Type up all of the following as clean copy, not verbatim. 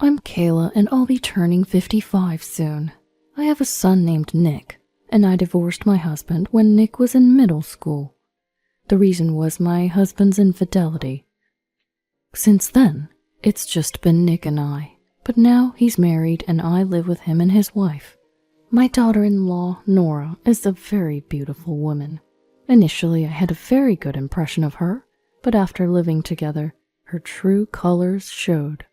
I'm Kayla and I'll be turning 55 soon. I have a son named Nick, and I divorced my husband when Nick was in middle school. The reason was my husband's infidelity. Since then, it's just been Nick and I, but now he's married and I live with him and his wife. My daughter-in-law, Nora, is a very beautiful woman. Initially, I had a very good impression of her, but after living together, her true colors showed.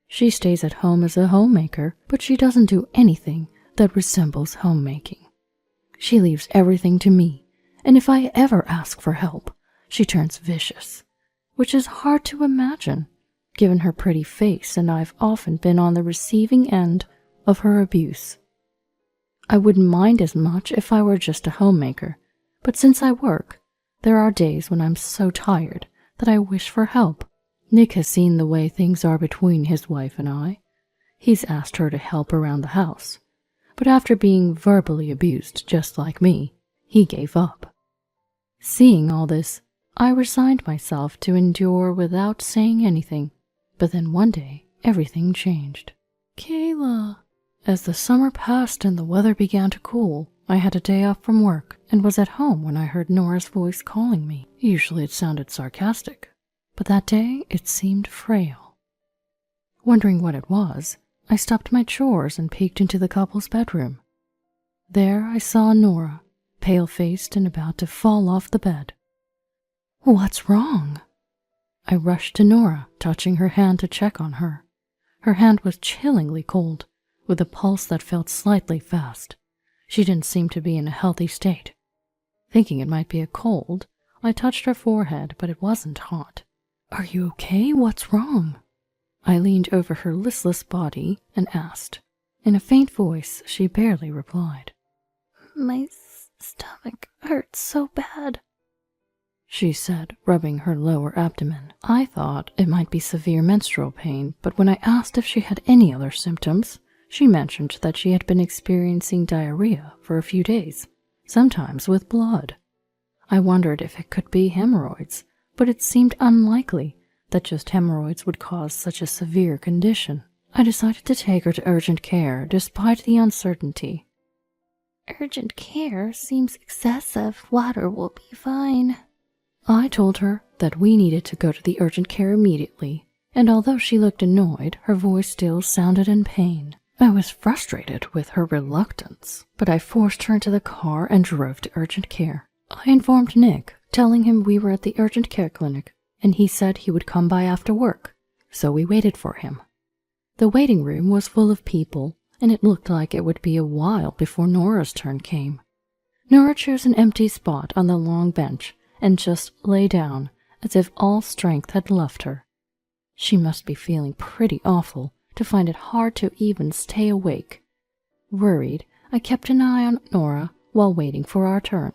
She stays at home as a homemaker, but she doesn't do anything that resembles homemaking. She leaves everything to me, and if I ever ask for help, she turns vicious, which is hard to imagine, given her pretty face, and I've often been on the receiving end of her abuse. I wouldn't mind as much if I were just a homemaker, but since I work, there are days when I'm so tired that I wish for help. Nick has seen the way things are between his wife and I. He's asked her to help around the house, but after being verbally abused just like me, he gave up. Seeing all this, I resigned myself to endure without saying anything, but then one day, everything changed. Kayla. As the summer passed and the weather began to cool, I had a day off from work and was at home when I heard Nora's voice calling me. Usually it sounded sarcastic, but that day it seemed frail. Wondering what it was, I stopped my chores and peeked into the couple's bedroom. There I saw Nora, pale-faced and about to fall off the bed. What's wrong? I rushed to Nora, touching her hand to check on her. Her hand was chillingly cold, with a pulse that felt slightly fast. She didn't seem to be in a healthy state. Thinking it might be a cold, I touched her forehead, but it wasn't hot. Are you okay? What's wrong? I leaned over her listless body and asked. In a faint voice, she barely replied. My stomach hurts so bad, she said, rubbing her lower abdomen. I thought it might be severe menstrual pain, but when I asked if she had any other symptoms, she mentioned that she had been experiencing diarrhea for a few days, sometimes with blood. I wondered if it could be hemorrhoids, but it seemed unlikely that just hemorrhoids would cause such a severe condition. I decided to take her to urgent care despite the uncertainty. Urgent care seems excessive. Water will be fine. I told her that we needed to go to the urgent care immediately, and although she looked annoyed, her voice still sounded in pain. I was frustrated with her reluctance, but I forced her into the car and drove to urgent care. I informed Nick, telling him we were at the urgent care clinic, and he said he would come by after work, so we waited for him. The waiting room was full of people, and it looked like it would be a while before Nora's turn came. Nora chose an empty spot on the long bench and just lay down as if all strength had left her. She must be feeling pretty awful to find it hard to even stay awake. Worried, I kept an eye on Nora while waiting for our turn.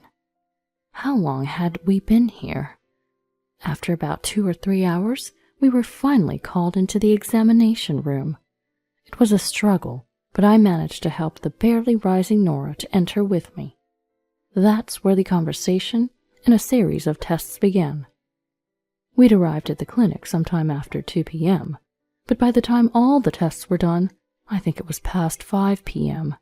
How long had we been here? After about 2 or 3 hours, we were finally called into the examination room. It was a struggle, but I managed to help the barely rising Nora to enter with me. That's where the conversation and a series of tests began. We'd arrived at the clinic sometime after 2 p.m., but by the time all the tests were done, I think it was past 5 p.m.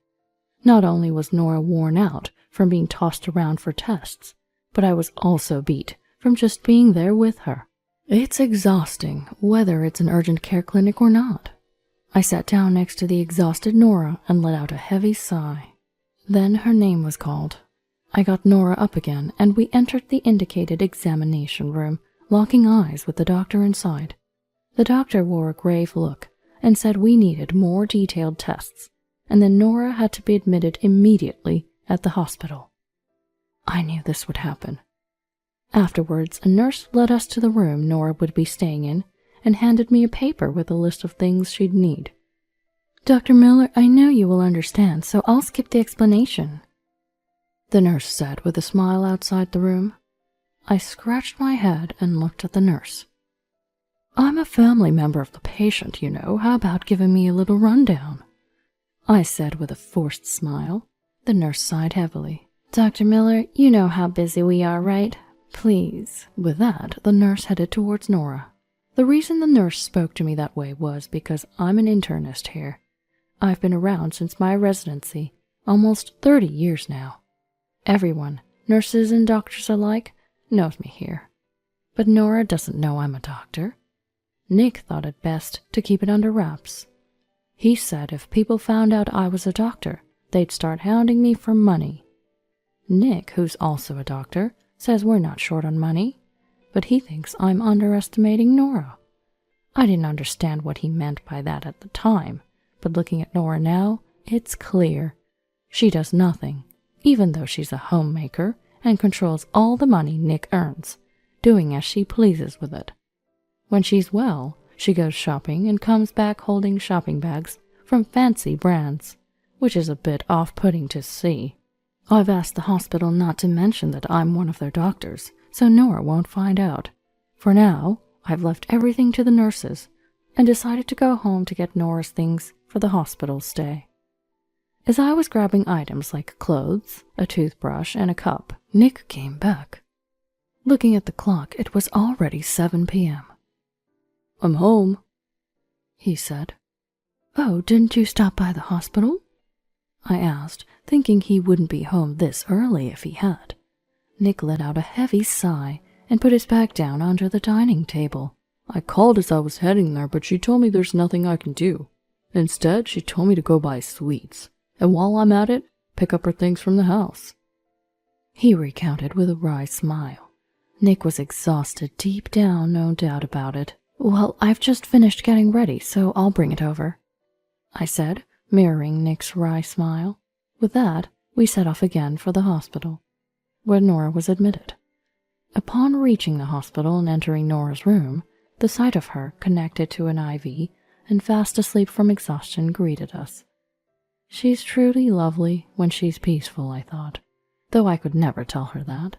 Not only was Nora worn out from being tossed around for tests, but I was also beat from just being there with her. It's exhausting, whether it's an urgent care clinic or not. I sat down next to the exhausted Nora and let out a heavy sigh. Then her name was called. I got Nora up again, and we entered the indicated examination room, locking eyes with the doctor inside. The doctor wore a grave look and said we needed more detailed tests, and then Nora had to be admitted immediately at the hospital. I knew this would happen. Afterwards, a nurse led us to the room Nora would be staying in and handed me a paper with a list of things she'd need. Dr. Miller, I know you will understand, so I'll skip the explanation, the nurse said with a smile outside the room. I scratched my head and looked at the nurse. I'm a family member of the patient, you know. How about giving me a little rundown? I said with a forced smile. The nurse sighed heavily. Dr. Miller, you know how busy we are, right? Please. With that, the nurse headed towards Nora. The reason the nurse spoke to me that way was because I'm an internist here. I've been around since my residency, almost 30 years now. Everyone, nurses and doctors alike, knows me here. But Nora doesn't know I'm a doctor. Nick thought it best to keep it under wraps. He said if people found out I was a doctor, they'd start hounding me for money. Nick, who's also a doctor, says we're not short on money, but he thinks I'm underestimating Nora. I didn't understand what he meant by that at the time, but looking at Nora now, it's clear. She does nothing, even though she's a homemaker and controls all the money Nick earns, doing as she pleases with it. When she's well, she goes shopping and comes back holding shopping bags from fancy brands, which is a bit off-putting to see. I've asked the hospital not to mention that I'm one of their doctors, so Nora won't find out. For now, I've left everything to the nurses and decided to go home to get Nora's things for the hospital stay. As I was grabbing items like clothes, a toothbrush, and a cup, Nick came back. Looking at the clock, it was already 7 p.m. "I'm home," he said. "Oh, didn't you stop by the hospital?" I asked, thinking he wouldn't be home this early if he had. Nick let out a heavy sigh and put his bag down onto the dining table. "I called as I was heading there, but she told me there's nothing I can do. Instead, she told me to go buy sweets, and while I'm at it, pick up her things from the house." He recounted with a wry smile. Nick was exhausted deep down, no doubt about it. "Well, I've just finished getting ready, so I'll bring it over," I said, mirroring Nick's wry smile. With that, we set off again for the hospital, where Nora was admitted. Upon reaching the hospital and entering Nora's room, the sight of her connected to an IV and fast asleep from exhaustion greeted us. She's truly lovely when she's peaceful, I thought, though I could never tell her that.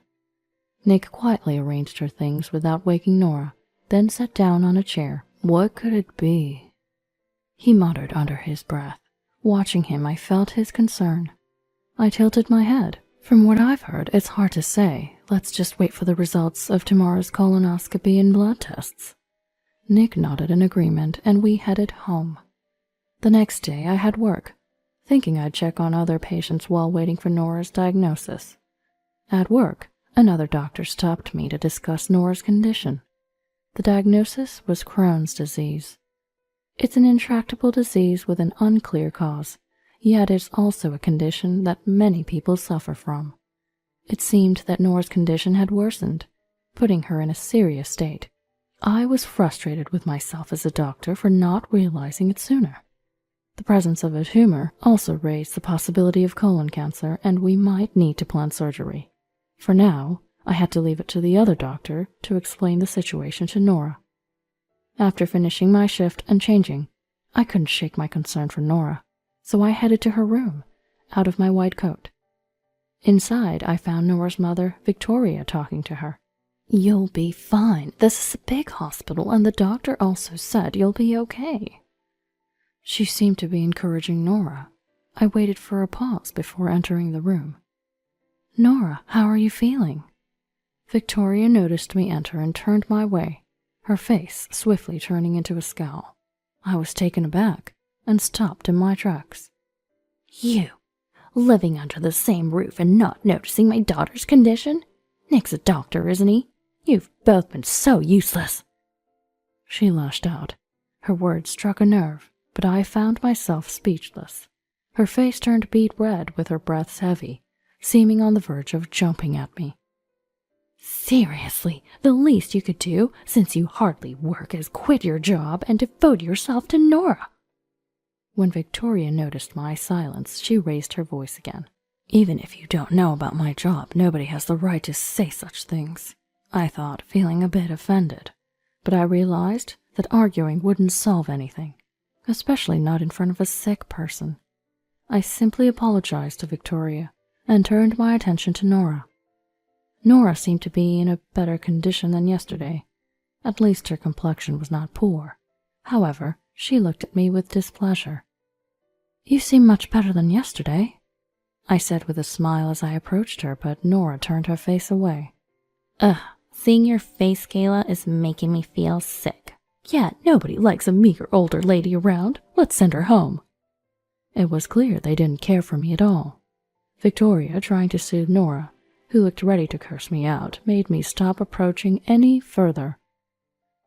Nick quietly arranged her things without waking Nora, then sat down on a chair. What could it be? He muttered under his breath. Watching him, I felt his concern. I tilted my head. "From what I've heard, it's hard to say. Let's just wait for the results of tomorrow's colonoscopy and blood tests." Nick nodded in agreement, and we headed home. The next day, I had work, thinking I'd check on other patients while waiting for Nora's diagnosis. At work, another doctor stopped me to discuss Nora's condition. The diagnosis was Crohn's disease. It's an intractable disease with an unclear cause, yet it's also a condition that many people suffer from. It seemed that Nora's condition had worsened, putting her in a serious state. I was frustrated with myself as a doctor for not realizing it sooner. The presence of a tumor also raised the possibility of colon cancer, and we might need to plan surgery. For now, I had to leave it to the other doctor to explain the situation to Nora. After finishing my shift and changing, I couldn't shake my concern for Nora, so I headed to her room, out of my white coat. Inside, I found Nora's mother, Victoria, talking to her. "You'll be fine. This is a big hospital, and the doctor also said you'll be okay." She seemed to be encouraging Nora. I waited for a pause before entering the room. "Nora, how are you feeling?" Victoria noticed me enter and turned my way, her face swiftly turning into a scowl. I was taken aback and stopped in my tracks. "You, living under the same roof and not noticing my daughter's condition? Nick's a doctor, isn't he? You've both been so useless." She lashed out. Her words struck a nerve, but I found myself speechless. Her face turned beet red with her breaths heavy, seeming on the verge of jumping at me. "Seriously, the least you could do, since you hardly work, is quit your job and devote yourself to Nora." When Victoria noticed my silence, she raised her voice again. "Even if you don't know about my job, nobody has the right to say such things," I thought, feeling a bit offended. But I realized that arguing wouldn't solve anything, especially not in front of a sick person. I simply apologized to Victoria and turned my attention to Nora. Nora seemed to be in a better condition than yesterday. At least her complexion was not poor. However, she looked at me with displeasure. "You seem much better than yesterday," I said with a smile as I approached her, but Nora turned her face away. "Ugh, seeing your face, Kayla, is making me feel sick," Yeah, nobody likes a meager older lady around. Let's send her home. It was clear they didn't care for me at all. Victoria, trying to soothe Nora, who looked ready to curse me out, made me stop approaching any further.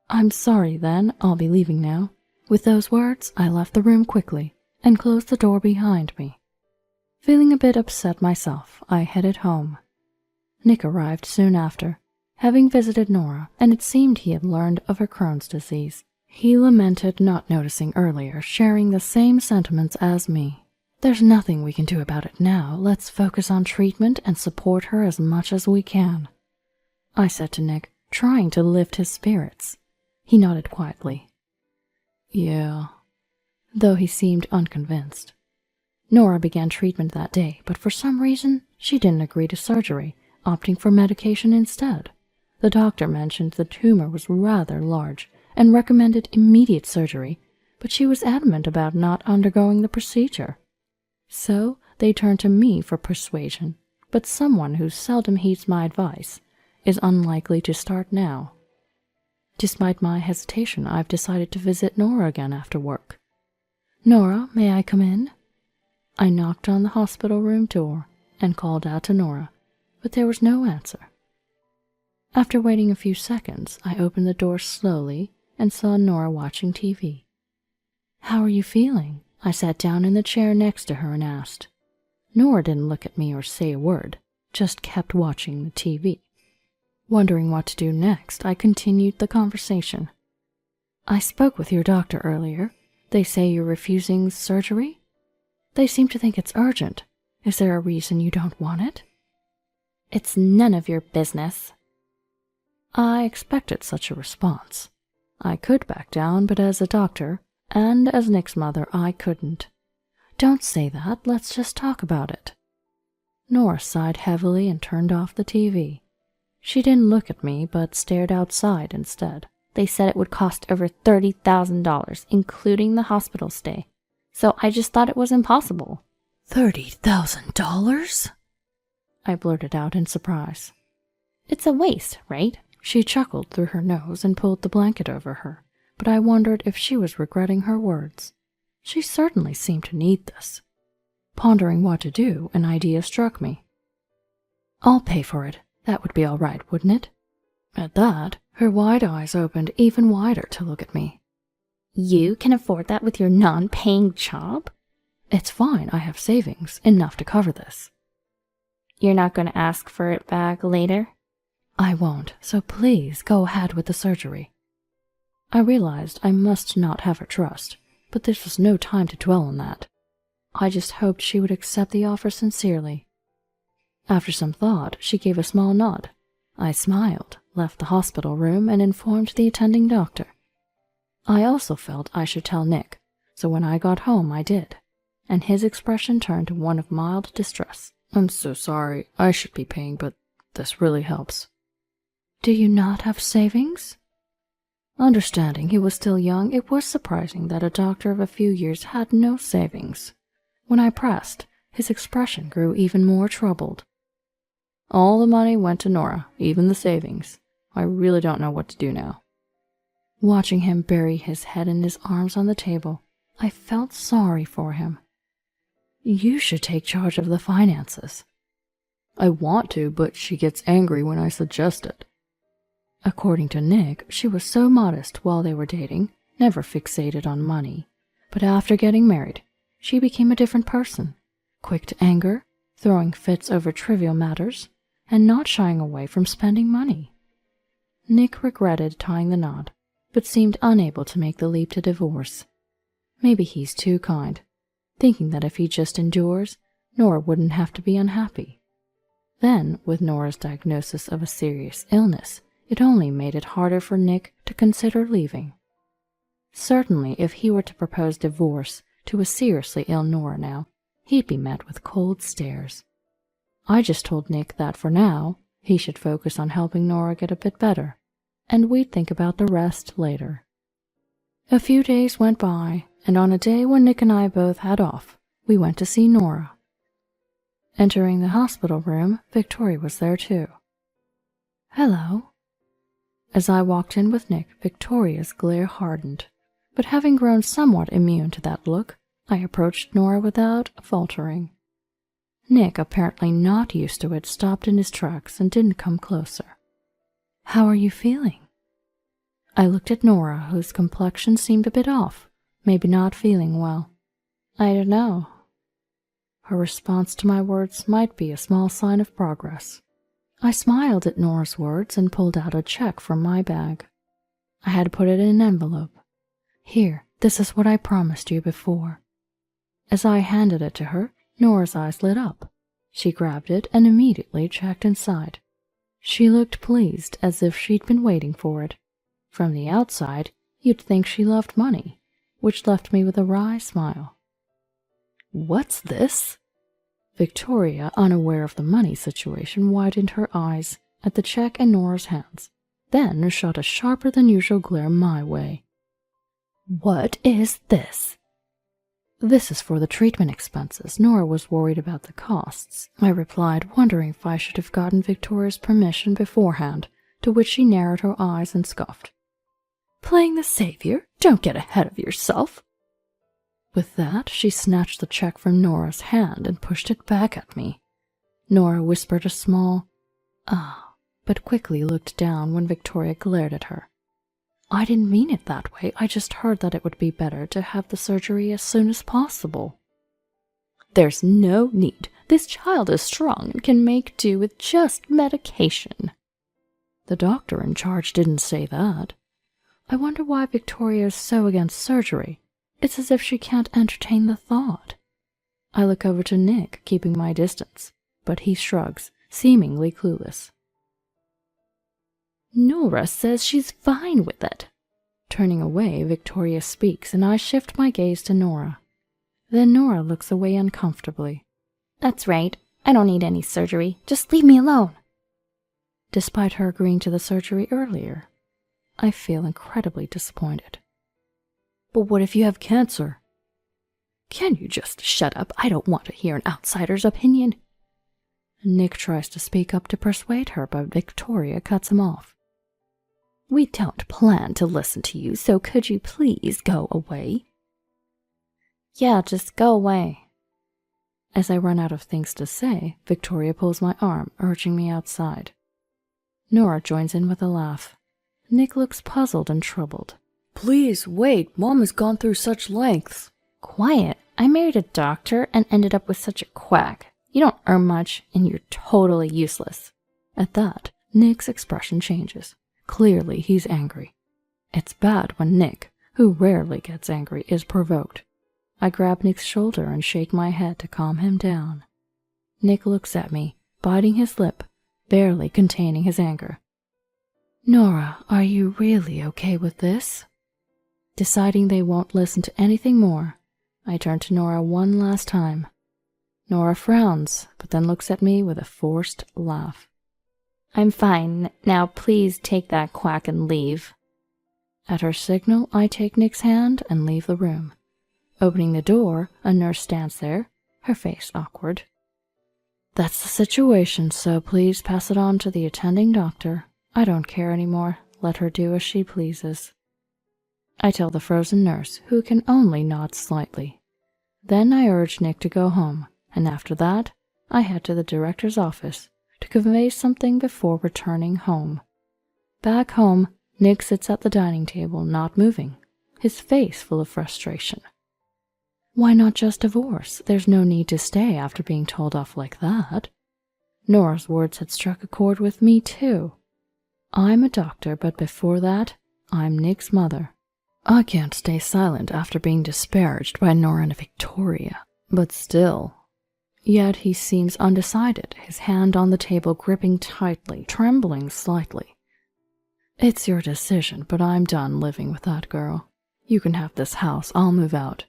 I'm sorry, then. I'll be leaving now. With those words, I left the room quickly and closed the door behind me. Feeling a bit upset myself, I headed home. Nick arrived soon after, having visited Nora, and it seemed he had learned of her Crohn's disease. He lamented not noticing earlier, sharing the same sentiments as me. There's nothing we can do about it now. Let's focus on treatment and support her as much as we can, I said to Nick, trying to lift his spirits. He nodded quietly. Yeah, though he seemed unconvinced. Nora began treatment that day, but for some reason, she didn't agree to surgery, opting for medication instead. The doctor mentioned the tumor was rather large and recommended immediate surgery, but she was adamant about not undergoing the procedure. So they turned to me for persuasion, but someone who seldom heeds my advice is unlikely to start now. Despite my hesitation, I've decided to visit Nora again after work. Nora, may I come in? I knocked on the hospital room door and called out to Nora, but there was no answer. After waiting a few seconds, I opened the door slowly and saw Nora watching TV. How are you feeling? I sat down in the chair next to her and asked. Nora didn't look at me or say a word, just kept watching the TV. Wondering what to do next, I continued the conversation. I spoke with your doctor earlier. They say you're refusing surgery? They seem to think it's urgent. Is there a reason you don't want it? It's none of your business. I expected such a response. I could back down, but as a doctor, and as Nick's mother, I couldn't. Don't say that, let's just talk about it. Nora sighed heavily and turned off the TV. She didn't look at me, but stared outside instead. They said it would cost over $30,000, including the hospital stay. So I just thought it was impossible. $30,000? I blurted out in surprise. It's a waste, right? She chuckled through her nose and pulled the blanket over her, but I wondered if she was regretting her words. She certainly seemed to need this. Pondering what to do, an idea struck me. I'll pay for it. That would be all right, wouldn't it? At that, her wide eyes opened even wider to look at me. You can afford that with your non-paying job? It's fine, I have savings, enough to cover this. You're not going to ask for it back later? I won't, so please go ahead with the surgery. I realized I must not have her trust, but this was no time to dwell on that. I just hoped she would accept the offer sincerely. After some thought, she gave a small nod. I smiled, left the hospital room, and informed the attending doctor. I also felt I should tell Nick, so when I got home I did, and his expression turned to one of mild distress. I'm so sorry, I should be paying, but this really helps. Do you not have savings? Understanding he was still young, it was surprising that a doctor of a few years had no savings. When I pressed, his expression grew even more troubled. All the money went to Nora, even the savings. I really don't know what to do now. Watching him bury his head in his arms on the table, I felt sorry for him. You should take charge of the finances. I want to, but she gets angry when I suggest it. According to Nick, she was so modest while they were dating, never fixated on money. But after getting married, she became a different person, quick to anger, throwing fits over trivial matters, and not shying away from spending money. Nick regretted tying the knot, but seemed unable to make the leap to divorce. Maybe he's too kind, thinking that if he just endures, Nora wouldn't have to be unhappy. Then, with Nora's diagnosis of a serious illness, it only made it harder for Nick to consider leaving. Certainly, if he were to propose divorce to a seriously ill Nora now, he'd be met with cold stares. I just told Nick that for now, he should focus on helping Nora get a bit better, and we'd think about the rest later. A few days went by, and on a day when Nick and I both had off, we went to see Nora. Entering the hospital room, Victoria was there too. Hello. As I walked in with Nick, Victoria's glare hardened, but having grown somewhat immune to that look, I approached Nora without faltering. Nick, apparently not used to it, stopped in his tracks and didn't come closer. "How are you feeling?" I looked at Nora, whose complexion seemed a bit off, maybe not feeling well. "I don't know." Her response to my words might be a small sign of progress. I smiled at Nora's words and pulled out a check from my bag. I had put it in an envelope. "Here, this is what I promised you before." As I handed it to her, Nora's eyes lit up. She grabbed it and immediately checked inside. She looked pleased, as if she'd been waiting for it. From the outside, you'd think she loved money, which left me with a wry smile. "What's this?" Victoria, unaware of the money situation, widened her eyes at the check in Nora's hands, then shot a sharper than usual glare my way. "What is this?" "This is for the treatment expenses. Nora was worried about the costs," I replied, wondering if I should have gotten Victoria's permission beforehand, to which she narrowed her eyes and scoffed. "Playing the savior? Don't get ahead of yourself." With that, she snatched the check from Nora's hand and pushed it back at me. Nora whispered a small, "Ah," but quickly looked down when Victoria glared at her. "I didn't mean it that way. I just heard that it would be better to have the surgery as soon as possible." "There's no need. This child is strong and can make do with just medication." "The doctor in charge didn't say that." I wonder why Victoria is so against surgery. It's as if she can't entertain the thought. I look over to Nick, keeping my distance, but he shrugs, seemingly clueless. "Nora says she's fine with it." Turning away, Victoria speaks, and I shift my gaze to Nora. Then Nora looks away uncomfortably. "That's right. I don't need any surgery. Just leave me alone." Despite her agreeing to the surgery earlier, I feel incredibly disappointed. "But what if you have cancer?" "Can you just shut up? I don't want to hear an outsider's opinion." Nick tries to speak up to persuade her, but Victoria cuts him off. "We don't plan to listen to you, so could you please go away?" "Yeah, just go away." As I run out of things to say, Victoria pulls my arm, urging me outside. Nora joins in with a laugh. Nick looks puzzled and troubled. "Please, wait. Mom has gone through such lengths." "Quiet. I married a doctor and ended up with such a quack. You don't earn much, and you're totally useless." At that, Nick's expression changes. Clearly, he's angry. It's bad when Nick, who rarely gets angry, is provoked. I grab Nick's shoulder and shake my head to calm him down. Nick looks at me, biting his lip, barely containing his anger. "Nora, are you really okay with this?" Deciding they won't listen to anything more, I turn to Nora one last time. Nora frowns, but then looks at me with a forced laugh. "I'm fine. Now please take that quack and leave." At her signal, I take Nick's hand and leave the room. Opening the door, a nurse stands there, her face awkward. "That's the situation, so please pass it on to the attending doctor. I don't care anymore. Let her do as she pleases." I tell the frozen nurse, who can only nod slightly. Then I urge Nick to go home, and after that, I head to the director's office to convey something before returning home. Back home, Nick sits at the dining table, not moving, his face full of frustration. Why not just divorce? There's no need to stay after being told off like that. Nora's words had struck a chord with me, too. I'm a doctor, but before that, I'm Nick's mother. I can't stay silent after being disparaged by Nora and Victoria, but still. Yet he seems undecided, his hand on the table gripping tightly, trembling slightly. "It's your decision, but I'm done living with that girl. You can have this house, I'll move out."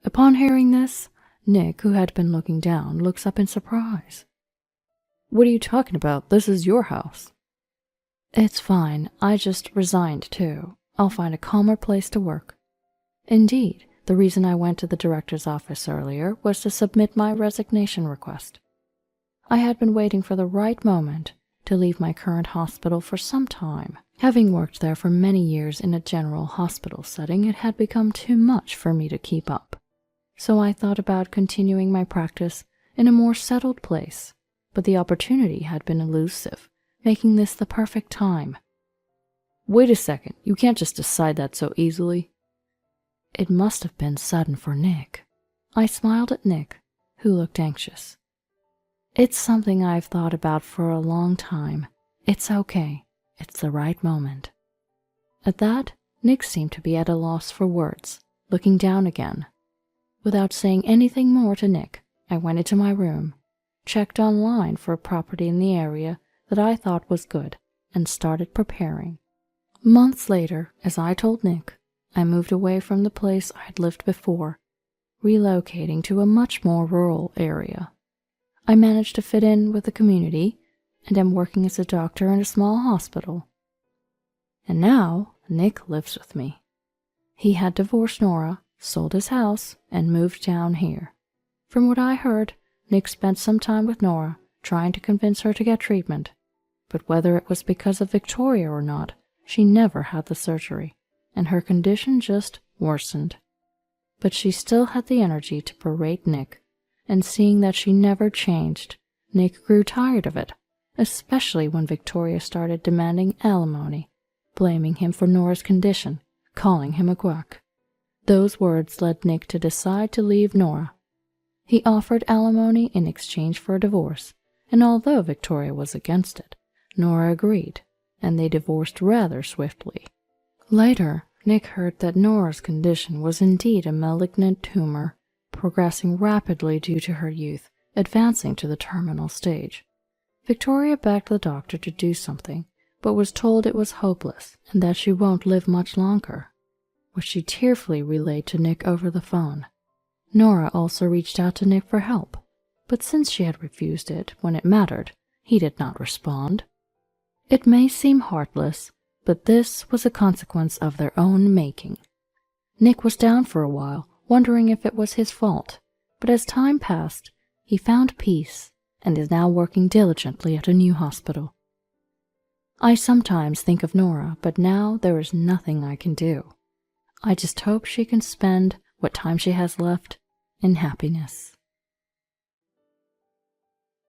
Upon hearing this, Nick, who had been looking down, looks up in surprise. "What are you talking about? This is your house." "It's fine. I just resigned, too. I'll find a calmer place to work." Indeed, the reason I went to the director's office earlier was to submit my resignation request. I had been waiting for the right moment to leave my current hospital for some time, Having worked there for many years in a general hospital setting, it had become too much for me to keep up. So I thought about continuing my practice in a more settled place, but the opportunity had been elusive, making this the perfect time. Wait a second, you can't just decide that so easily. It must have been sudden for Nick. I smiled at Nick, who looked anxious. It's something I've thought about for a long time. It's okay. It's the right moment. At that, Nick seemed to be at a loss for words, looking down again. Without saying anything more to Nick, I went into my room, checked online for a property in the area that I thought was good, and started preparing. Months later, as I told Nick, I moved away from the place I'd lived before, relocating to a much more rural area. I managed to fit in with the community and am working as a doctor in a small hospital. And now Nick lives with me. He had divorced Nora, sold his house, and moved down here. From what I heard, Nick spent some time with Nora, trying to convince her to get treatment. But whether it was because of Victoria or not, she never had the surgery, and her condition just worsened. But she still had the energy to berate Nick, and seeing that she never changed, Nick grew tired of it, especially when Victoria started demanding alimony, blaming him for Nora's condition, calling him a quack. Those words led Nick to decide to leave Nora. He offered alimony in exchange for a divorce, and although Victoria was against it, Nora agreed, and they divorced rather swiftly. Later, Nick heard that Nora's condition was indeed a malignant tumor, progressing rapidly due to her youth, advancing to the terminal stage. Victoria begged the doctor to do something, but was told it was hopeless and that she won't live much longer, which she tearfully relayed to Nick over the phone. Nora also reached out to Nick for help, but since she had refused it when it mattered, he did not respond. It may seem heartless, but this was a consequence of their own making. Nick was down for a while, wondering if it was his fault, but as time passed, he found peace and is now working diligently at a new hospital. I sometimes think of Nora, but now there is nothing I can do. I just hope she can spend what time she has left in happiness.